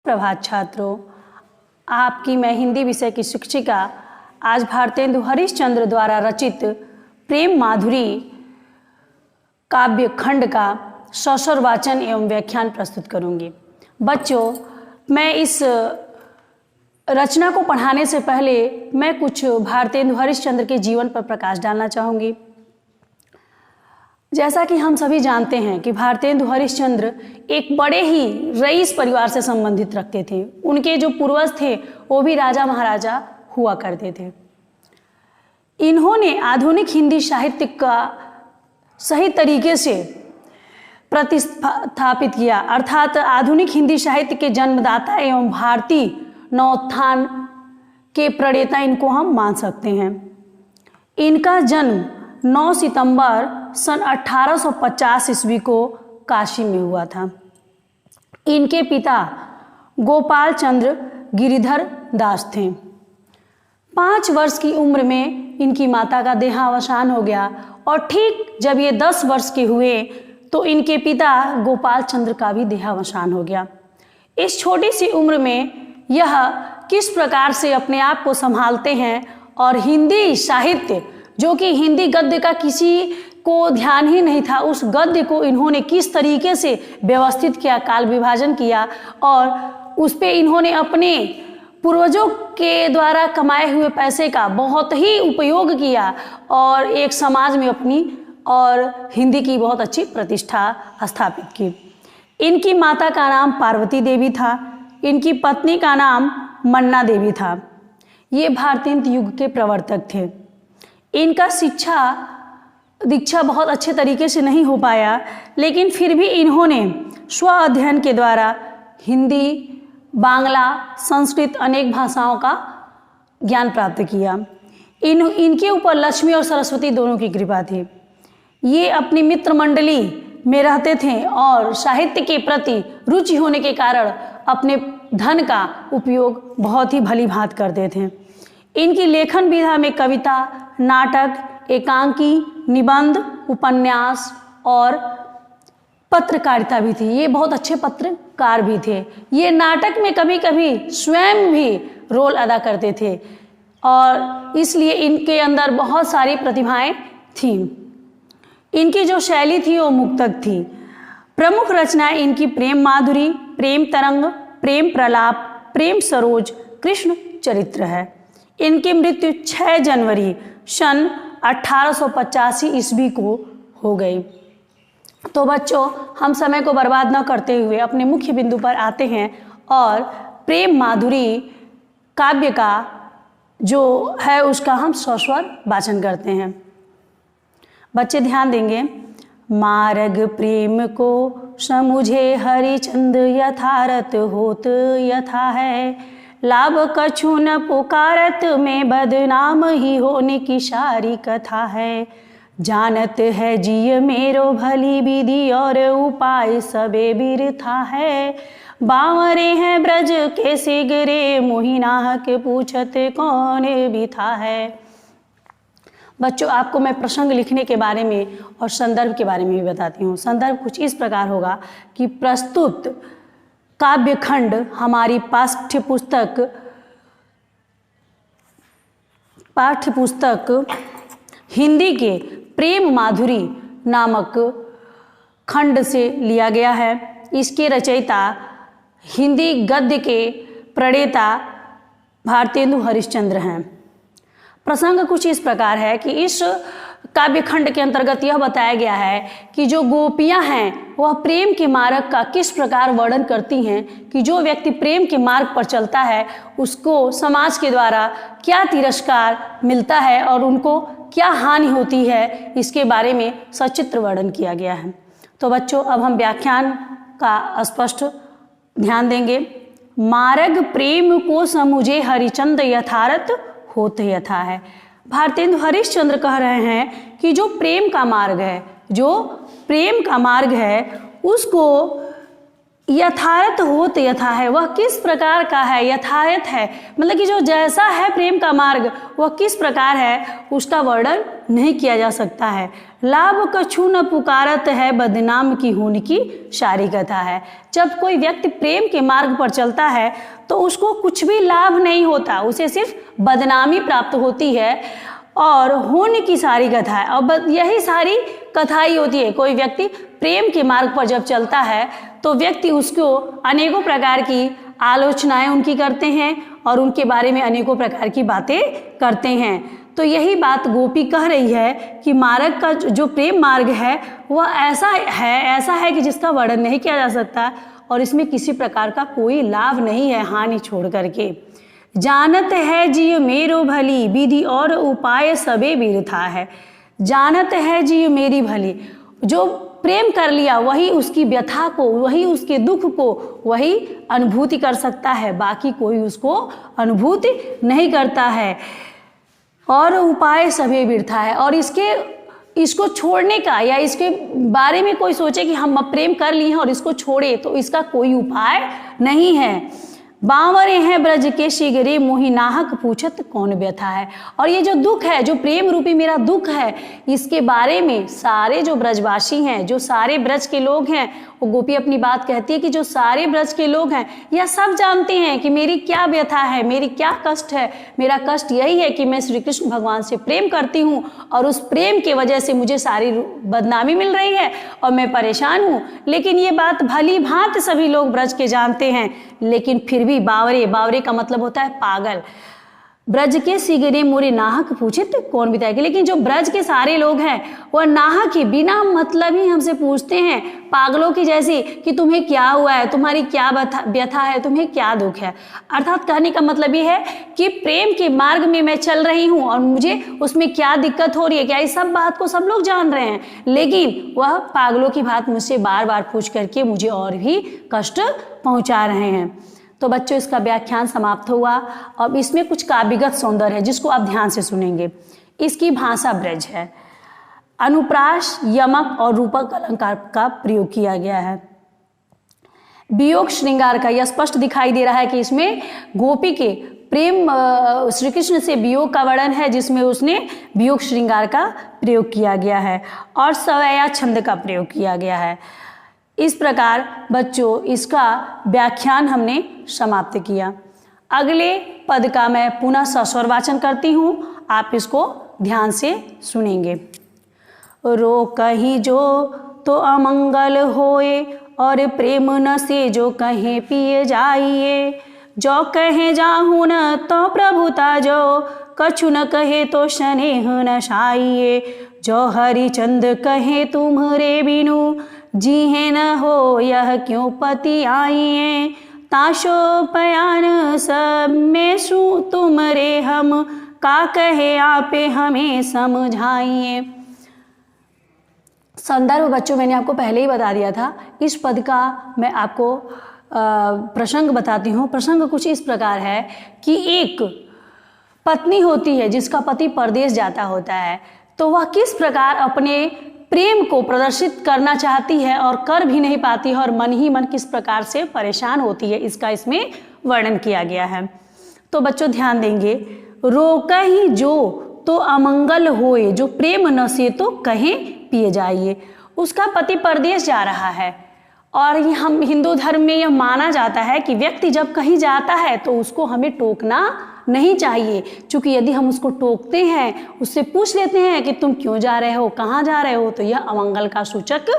प्रभात छात्रों, आपकी मैं हिंदी विषय की शिक्षिका आज भारतेंदु हरिश्चंद्र द्वारा रचित प्रेम माधुरी काव्य खंड का सस्वर वाचन एवं व्याख्यान प्रस्तुत करूंगी। बच्चों, मैं इस रचना को पढ़ाने से पहले मैं कुछ भारतेंदु हरिश्चंद्र के जीवन पर प्रकाश डालना चाहूँगी। जैसा कि हम सभी जानते हैं कि भारतेंदु हरिश्चंद्र एक बड़े ही रईस परिवार से संबंधित रखते थे। उनके जो पूर्वज थे वो भी राजा महाराजा हुआ करते थे। इन्होंने आधुनिक हिंदी साहित्य का सही तरीके से प्रतिस्थापित किया, अर्थात आधुनिक हिंदी साहित्य के जन्मदाता एवं भारतीय नवोत्थान के प्रणेता इनको हम मान सकते हैं। इनका जन्म 9 सितंबर सन 1850 ईस्वी को काशी में हुआ था। इनके पिता गोपाल चंद्र गिरिधर दास थे। 5 वर्ष की उम्र में इनकी माता का देहावसान हो गया और ठीक जब ये 10 वर्ष के हुए तो इनके पिता गोपाल चंद्र का भी देहावसान हो गया। इस छोटी सी उम्र में यह किस प्रकार से अपने आप को संभालते हैं और हिंदी साहित्य, जो कि हिंदी गद्य का किसी को ध्यान ही नहीं था, उस गद्य को इन्होंने किस तरीके से व्यवस्थित किया, काल विभाजन किया और उस पे इन्होंने अपने पूर्वजों के द्वारा कमाए हुए पैसे का बहुत ही उपयोग किया और एक समाज में अपनी और हिंदी की बहुत अच्छी प्रतिष्ठा स्थापित की। इनकी माता का नाम पार्वती देवी था। इनकी पत्नी का नाम मन्ना देवी था। ये भारतीय युग के प्रवर्तक थे। इनका दीक्षा बहुत अच्छे तरीके से नहीं हो पाया, लेकिन फिर भी इन्होंने स्व अध्ययन के द्वारा हिंदी, बांग्ला, संस्कृत अनेक भाषाओं का ज्ञान प्राप्त किया। इनके ऊपर लक्ष्मी और सरस्वती दोनों की कृपा थी। ये अपनी मित्र मंडली में रहते थे और साहित्य के प्रति रुचि होने के कारण अपने धन का उपयोग बहुत ही भली भांत करते थे। इनकी लेखन विधा में कविता, नाटक, एकांकी, निबंध, उपन्यास और पत्रकारिता भी थी। ये बहुत अच्छे पत्रकार भी थे। ये नाटक में कभी कभी स्वयं भी रोल अदा करते थे और इसलिए इनके अंदर बहुत सारी प्रतिभाएं थीं। इनकी जो शैली थी वो मुक्तक थी। प्रमुख रचनाएं इनकी प्रेम माधुरी, प्रेम तरंग, प्रेम प्रलाप, प्रेम सरोज, कृष्ण चरित्र है। इनकी मृत्यु 6 जनवरी सन 1885 ईस्वी को हो गई। तो बच्चों, हम समय को बर्बाद न करते हुए अपने मुख्य बिंदु पर आते हैं और प्रेम माधुरी काव्य का जो है उसका हम सस्वर वाचन करते हैं। बच्चे ध्यान देंगे। मार्ग प्रेम को समुझे हरिचंद यथारथ होत यथा है, लाभ कछु न पुकारत में बदनाम ही होने की सारी कथा है। जानत है जिय मेरो भली विधि और उपाय सबे बिरथा है, बावरे हैं ब्रज के सिगरे मोहिनाहक पूछत कौन बिथा है। बच्चों, आपको मैं प्रसंग लिखने के बारे में और संदर्भ के बारे में भी बताती हूँ। संदर्भ कुछ इस प्रकार होगा कि प्रस्तुत काव्य खंड हमारी पाठ्यपुस्तक हिंदी के प्रेम माधुरी नामक खंड से लिया गया है। इसके रचयिता हिंदी गद्य के प्रणेता भारतेंदु हरिश्चंद्र हैं। प्रसंग कुछ इस प्रकार है कि इस काव्य खंड के अंतर्गत यह बताया गया है कि जो गोपियां हैं वह प्रेम के मार्ग का किस प्रकार वर्णन करती हैं, कि जो व्यक्ति प्रेम के मार्ग पर चलता है उसको समाज के द्वारा क्या तिरस्कार मिलता है और उनको क्या हानि होती है, इसके बारे में सचित्र वर्णन किया गया है। तो बच्चों, अब हम व्याख्यान का स्पष्ट ध्यान देंगे। मार्ग प्रेम को समुझे हरिचंद यथारथ होत यथा है। भारतेंदु हरिश्चंद्र कह रहे हैं कि जो प्रेम का मार्ग है उसको यथार्थ होत यथा है, वह किस प्रकार का है, यथार्थ है मतलब कि जो जैसा है प्रेम का मार्ग वह किस प्रकार है उसका वर्णन नहीं किया जा सकता है। लाभ कछु न पुकारत है, बदनाम की होने की सारी कथा है। जब कोई व्यक्ति प्रेम के मार्ग पर चलता है तो उसको कुछ भी लाभ नहीं होता, उसे सिर्फ बदनामी प्राप्त होती है और होने की सारी कथा है। और यही सारी कथा ही होती है। कोई व्यक्ति प्रेम के मार्ग पर जब चलता है तो व्यक्ति उसको अनेकों प्रकार की आलोचनाएं उनकी करते हैं और उनके बारे में अनेकों प्रकार की बातें करते हैं। तो यही बात गोपी कह रही है कि मार्ग का जो प्रेम मार्ग है वह ऐसा है कि जिसका वर्णन नहीं किया जा सकता और इसमें किसी प्रकार का कोई लाभ नहीं है, हानि छोड़ करके। जानत है जीव मेरो भली, विधि और उपाय सबे बिरथा है। जानत है जीव मेरी भली, जो प्रेम कर लिया वही उसकी व्यथा को, वही उसके दुख को वही अनुभूति कर सकता है, बाकी कोई उसको अनुभूति नहीं करता है। और उपाय सभी बिरथा है, और इसको छोड़ने का या इसके बारे में कोई सोचे कि हम अब प्रेम कर लिए हैं और इसको छोड़े तो इसका कोई उपाय नहीं है। बावरे हैं ब्रज के शीघ्रे मोहि नाहक पूछत कौन व्यथा है। और ये जो दुख है, जो प्रेम रूपी मेरा दुख है, इसके बारे में सारे जो ब्रजवासी हैं, जो सारे ब्रज के लोग हैं, वो गोपी अपनी बात कहती है कि जो सारे ब्रज के लोग हैं यह सब जानते हैं कि मेरी क्या व्यथा है, मेरी क्या कष्ट है। मेरा कष्ट यही है कि मैं श्री कृष्ण भगवान से प्रेम करती हूँ और उस प्रेम की वजह से मुझे सारी बदनामी मिल रही है और मैं परेशान हूँ। लेकिन ये बात भली भांति सभी लोग ब्रज के जानते हैं, लेकिन फिर भी बावरे का मतलब होता है पागल। ब्रज के शीघ्रे मोरे नाहक पूछित कौन बिताएगा। लेकिन जो ब्रज के सारे लोग हैं वह नाहक ही, बिना मतलब ही हमसे पूछते हैं, पागलों की जैसी कि तुम्हें क्या हुआ है, तुम्हारी क्या व्यथा है, तुम्हें क्या दुख है। अर्थात कहने का मतलब ये है कि प्रेम के मार्ग में मैं चल रही हूँ और मुझे उसमें क्या दिक्कत हो रही है, क्या इस सब बात को सब लोग जान रहे हैं, लेकिन वह पागलों की बात मुझसे बार बार पूछ करके मुझे और भी कष्ट पहुँचा रहे हैं। तो बच्चों, इसका व्याख्यान समाप्त हुआ। अब इसमें कुछ काव्यगत सौंदर्य है जिसको आप ध्यान से सुनेंगे। इसकी भाषा ब्रज है, अनुप्रास, यमक और रूपक अलंकार का प्रयोग किया गया है। वियोग श्रृंगार का यह स्पष्ट दिखाई दे रहा है कि इसमें गोपी के प्रेम श्री कृष्ण से वियोग का वर्णन है, जिसमें उसने वियोग श्रृंगार का प्रयोग किया गया है और सवैया छंद का प्रयोग किया गया है। इस प्रकार बच्चों इसका व्याख्यान हमने समाप्त किया। अगले पद का मैं पुनः सस्वर वाचन करती हूँ, आप इसको ध्यान से सुनेंगे। रो कहीं जो तो अमंगल होए और प्रेम न से जो कहीं पिए जाइए। जो कहे जाहू न तो प्रभुता जो कछु न कहे तो स्नेह न शाइए। जो हरिचंद कहे तुम्हारे बिनु जीहे न हो यह क्यों पति आइए। ताशो पयान सब में सु तुमरे हम का कहे आपे हमें समझाइए। संदर्भ बच्चों मैंने आपको पहले ही बता दिया था। इस पद का मैं आपको प्रसंग बताती हूँ। प्रसंग कुछ इस प्रकार है कि एक पत्नी होती है जिसका पति परदेश जाता होता है, तो वह किस प्रकार अपने प्रेम को प्रदर्शित करना चाहती है और कर भी नहीं पाती है और मन ही मन किस प्रकार से परेशान होती है, इसका इसमें वर्णन किया गया है। तो बच्चों ध्यान देंगे। रोका ही जो तो अमंगल होए, जो प्रेम न से तो कहें पिए जाइए। उसका पति परदेश जा रहा है और हम हिंदू धर्म में यह माना जाता है कि व्यक्ति जब कहीं जाता है तो उसको हमें टोकना नहीं चाहिए, क्योंकि यदि हम उसको टोकते हैं, उससे पूछ लेते हैं कि तुम क्यों जा रहे हो, कहाँ जा रहे हो, तो यह अमंगल का सूचक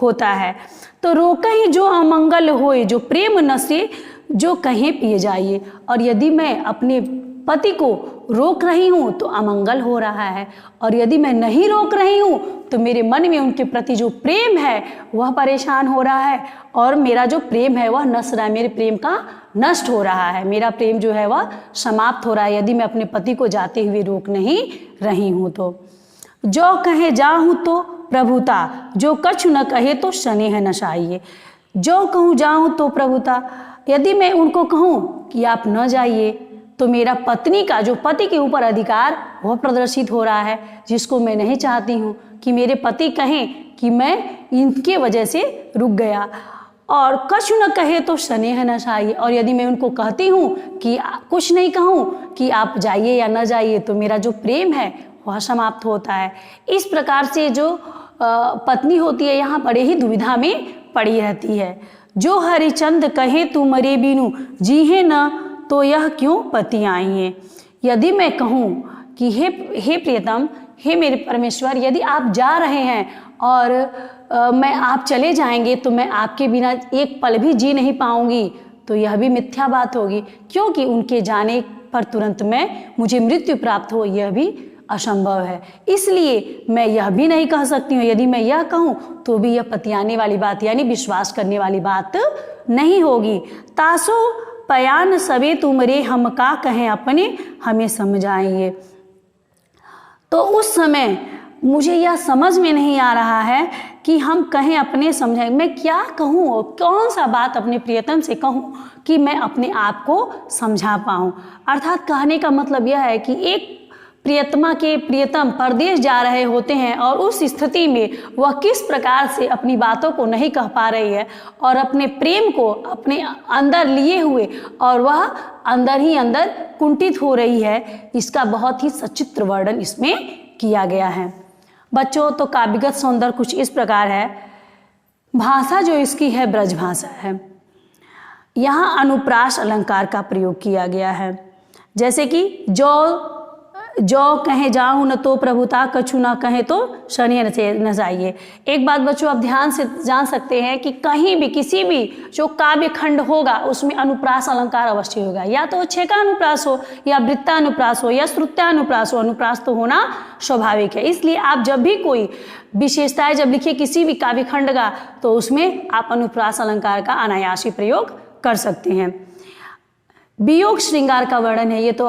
होता है। तो रोका ही जो अमंगल होए, जो प्रेम न से जो कहें पिए जाइए। और यदि मैं अपने पति को रोक रही हूँ तो अमंगल हो रहा है, और यदि मैं नहीं रोक रही हूँ तो मेरे मन में उनके प्रति जो प्रेम है वह परेशान हो रहा है और मेरा जो प्रेम है वह नष्ट रहा है, मेरे प्रेम का नष्ट हो रहा है, मेरा प्रेम जो है वह समाप्त हो रहा है यदि मैं अपने पति को जाते हुए रोक नहीं रही हूँ। तो जो कहे जाहूँ तो प्रभुता, जो कछु न कहे तो स्नेह न शाइए। जो कहूँ जाऊँ तो प्रभुता, यदि मैं उनको कहूँ कि आप न जाइए तो मेरा पत्नी का जो पति के ऊपर अधिकार वह प्रदर्शित हो रहा है, जिसको मैं नहीं चाहती हूँ कि मेरे पति कहें कि मैं इनके वजह से रुक गया। और कछु न कहे तो स्नेह न चाहिए, और यदि मैं उनको कहती हूँ कि कुछ नहीं कहूँ कि आप जाइए या न जाइए तो मेरा जो प्रेम है वह समाप्त होता है। इस प्रकार से जो पत्नी होती है यहाँ बड़े ही दुविधा में पड़ी रहती है। जो हरिचंद कहे तू मरे बिनु जीहे न तो यह क्यों पति आई है। यदि मैं कहूँ कि हे प्रियतम, हे मेरे परमेश्वर, यदि आप जा रहे हैं और मैं आप चले जाएंगे तो मैं आपके बिना एक पल भी जी नहीं पाऊंगी, तो यह भी मिथ्या बात होगी, क्योंकि उनके जाने पर तुरंत मुझे मृत्यु प्राप्त हो यह भी असंभव है। इसलिए मैं यह भी नहीं कह सकती हूँ। यदि मैं यह कहूँ तो भी यह पतियाने वाली बात यानी विश्वास करने वाली बात नहीं होगी। तासो पयान सबे तुमरे हम का कहें अपने हमें समझाइए। तो उस समय मुझे यह समझ में नहीं आ रहा है कि हम कहें अपने समझाएं। मैं क्या कहूँ, कौन सा बात अपने प्रियतम से कहूँ कि मैं अपने आप को समझा पाऊँ। अर्थात कहने का मतलब यह है कि एक प्रियतमा के प्रियतम परदेश जा रहे होते हैं और उस स्थिति में वह किस प्रकार से अपनी बातों को नहीं कह पा रही है और अपने प्रेम को अपने अंदर लिए हुए और वह अंदर ही अंदर कुंठित हो रही है, इसका बहुत ही सचित्र वर्णन इसमें किया गया है। बच्चों, तो काव्यगत सौंदर्य कुछ इस प्रकार है। भाषा जो इसकी है ब्रज भाषा है। यहाँ अनुप्रास अलंकार का प्रयोग किया गया है, जैसे कि जो कहे जाऊँ न तो प्रभुता, कछु ना कहे तो शनि न जाइए। एक बात बच्चों आप ध्यान से जान सकते हैं कि कहीं भी किसी भी जो काव्य खंड होगा उसमें अनुप्रास अलंकार अवश्य होगा, या तो छेका अनुप्रास हो या वृत्तानुप्रास हो या श्रुत्यानुप्रास हो। अनुप्रास तो होना स्वाभाविक है। इसलिए आप जब भी कोई विशेषताएं जब लिखिए किसी भी काव्य खंड का तो उसमें आप अनुप्रास अलंकार का अनायास ही प्रयोग कर सकते हैं। वियोग श्रृंगार का वर्णन है, ये तो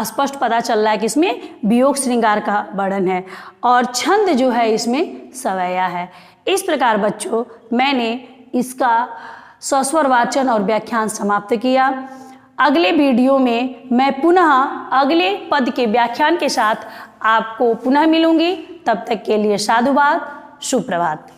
स्पष्ट पता चल रहा है कि इसमें वियोग श्रृंगार का वर्णन है, और छंद जो है इसमें सवैया है। इस प्रकार बच्चों मैंने इसका सस्वर वाचन और व्याख्यान समाप्त किया। अगले वीडियो में मैं पुनः अगले पद के व्याख्यान के साथ आपको पुनः मिलूंगी। तब तक के लिए साधुवाद, सुप्रभात।